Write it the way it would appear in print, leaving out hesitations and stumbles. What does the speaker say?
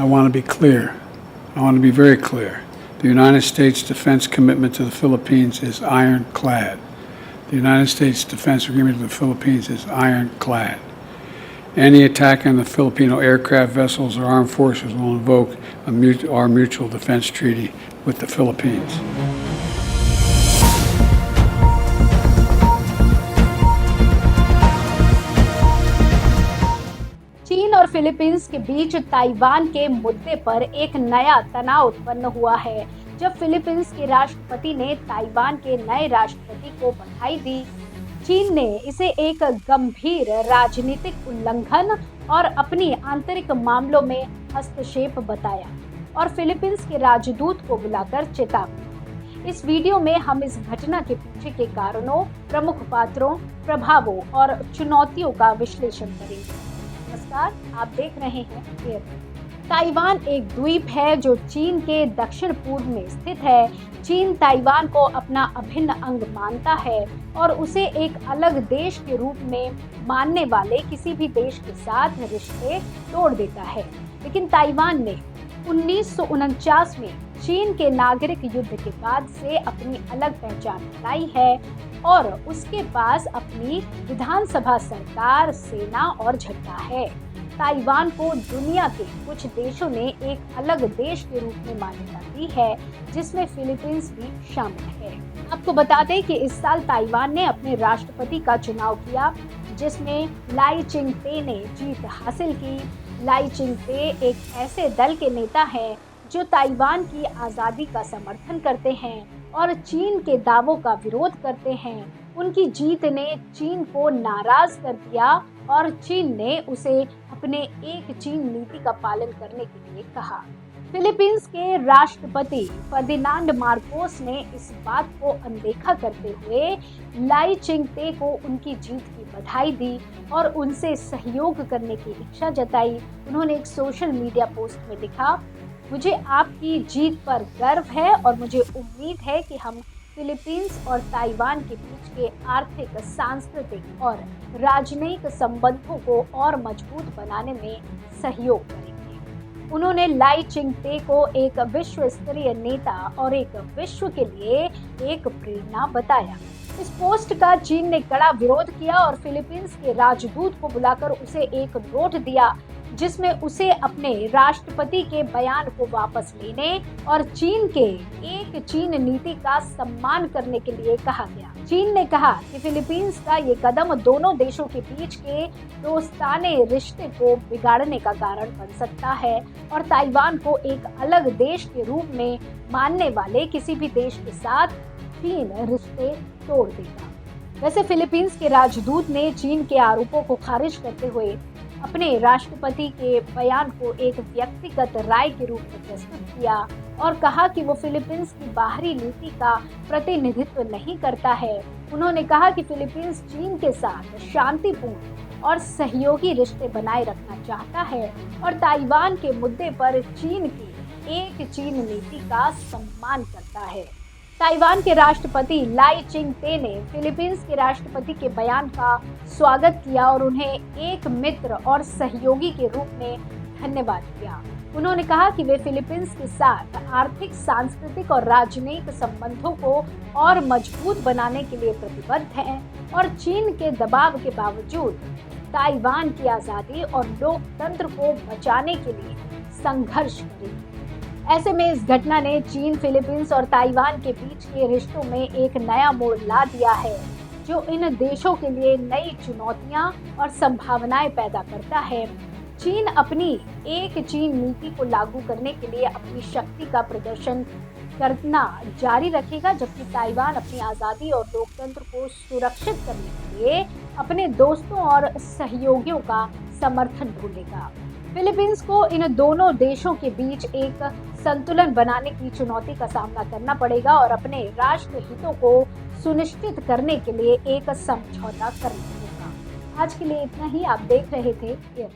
want to be clear. I want to be very clear. The United States defense commitment to the Philippines is ironclad. The United States defense agreement to the Philippines is ironclad. Any attack on the Filipino aircraft vessels or armed forces will invoke our mutual defense treaty with the Philippines. चीन और Philippines के बीच Taiwan के मुद्दे पर एक नया तनाव उत्पन्न हुआ है जब फिलीपींस के राष्ट्रपति ने ताइवान के नए राष्ट्रपति को बधाई दी। चीन ने इसे एक गंभीर राजनीतिक उल्लंघन और अपनी आंतरिक मामलों में हस्तक्षेप बताया और फिलीपींस के राजदूत को बुलाकर चेतावनी। इस वीडियो में हम इस घटना के पीछे के कारणों, प्रमुख पात्रों, प्रभावों और चुनौतियों का विश्लेषण करेंगे। नमस्कार, आप देख रहे हैं एयर। ताइवान एक द्वीप है जो चीन के दक्षिण पूर्व में स्थित है। चीन ताइवान को अपना अभिन्न अंग मानता है और उसे एक अलग देश के रूप में मानने वाले किसी भी देश के साथ रिश्ते तोड़ देता है। लेकिन ताइवान ने 1949 में चीन के नागरिक युद्ध के बाद से अपनी अलग पहचान बनाई है और उसके पास अपनी विधानसभा, सरकार, सेना और झंडा है। ताइवान को दुनिया के कुछ देशों ने एक अलग देश के रूप में मान्यता दी है, जिसमें फिलीपींस भी शामिल है। आपको बता दें कि इस साल ताइवान ने अपने राष्ट्रपति का चुनाव किया, जिसमें लाई चिंग-ते ने जीत हासिल की। लाई चिंग-ते एक ऐसे दल के नेता हैं जो ताइवान की आज़ादी का समर्थन करते हैं और चीन के दावों का विरोध करते हैं। उनकी जीत ने चीन को नाराज कर दिया और चीन ने उसे अपने एक चीन नीति का पालन करने के लिए कहा। फिलीपींस के राष्ट्रपति फर्दिनांड मार्कोस ने इस बात को अनदेखा करते हुए लाई चिंग-ते को उनकी जीत की बधाई दी और उनसे सहयोग करने की इच्छा जताई। उन्होंने एक सोशल मीडिया पोस्ट में लिखा, मुझे आपकी जीत पर गर्व है और मुझे उम्मीद है कि हम फिलीपींस और ताइवान के बीच के आर्थिक, सांस्कृतिक और राजनयिक संबंधों को और मजबूत बनाने में सहयोग करेंगे। उन्होंने लाई चिंग-ते को एक विश्व स्तरीय नेता और एक विश्व के लिए एक प्रेरणा बताया। इस पोस्ट का चीन ने कड़ा विरोध किया और फिलीपींस के राजदूत को बुलाकर उसे एक नोट दिया, जिसमें उसे अपने राष्ट्रपति के बयान को वापस लेने और चीन के एक चीन नीति का सम्मान करने के लिए कहा गया। चीन ने कहा कि फिलीपींस का ये कदम दोनों देशों के बीच के दोस्ताने रिश्ते को बिगाड़ने का कारण बन सकता है और ताइवान को एक अलग देश के रूप में मानने वाले किसी भी देश के साथ चीन रिश्ते तोड़ देगा। वैसे फिलीपींस के राजदूत ने चीन के आरोपों को खारिज करते हुए अपने राष्ट्रपति के बयान को एक व्यक्तिगत राय के रूप में प्रस्तुत किया और कहा कि वो फिलीपींस की बाहरी नीति का प्रतिनिधित्व नहीं करता है। उन्होंने कहा कि फिलीपींस चीन के साथ शांतिपूर्ण और सहयोगी रिश्ते बनाए रखना चाहता है और ताइवान के मुद्दे पर चीन की एक चीन नीति का सम्मान करता है। ताइवान के राष्ट्रपति लाई चिंग-ते ने फिलीपींस के राष्ट्रपति के बयान का स्वागत किया और उन्हें एक मित्र और सहयोगी के रूप में धन्यवाद दिया। उन्होंने कहा कि वे फिलीपींस के साथ आर्थिक, सांस्कृतिक और राजनयिक संबंधों को और मजबूत बनाने के लिए प्रतिबद्ध हैं और चीन के दबाव के बावजूद ताइवान की आज़ादी और लोकतंत्र को बचाने के लिए संघर्ष करेंगे। ऐसे में इस घटना ने चीन, फिलीपींस और ताइवान के बीच के रिश्तों में एक नया मोड़ ला दिया है, जो इन देशों के लिए नई चुनौतियां और संभावनाएं पैदा करता है। चीन अपनी एक चीन नीति को लागू करने के लिए अपनी शक्ति का प्रदर्शन करना जारी रखेगा, जबकि ताइवान अपनी आज़ादी और लोकतंत्र को सुरक्षित करने के लिए अपने दोस्तों और सहयोगियों का समर्थन ढूंढेगा। फिलीपींस को इन दोनों देशों के बीच एक संतुलन बनाने की चुनौती का सामना करना पड़ेगा और अपने राष्ट्र हितों को सुनिश्चित करने के लिए एक समझौता करना होगा। आज के लिए इतना ही। आप देख रहे थे एयर।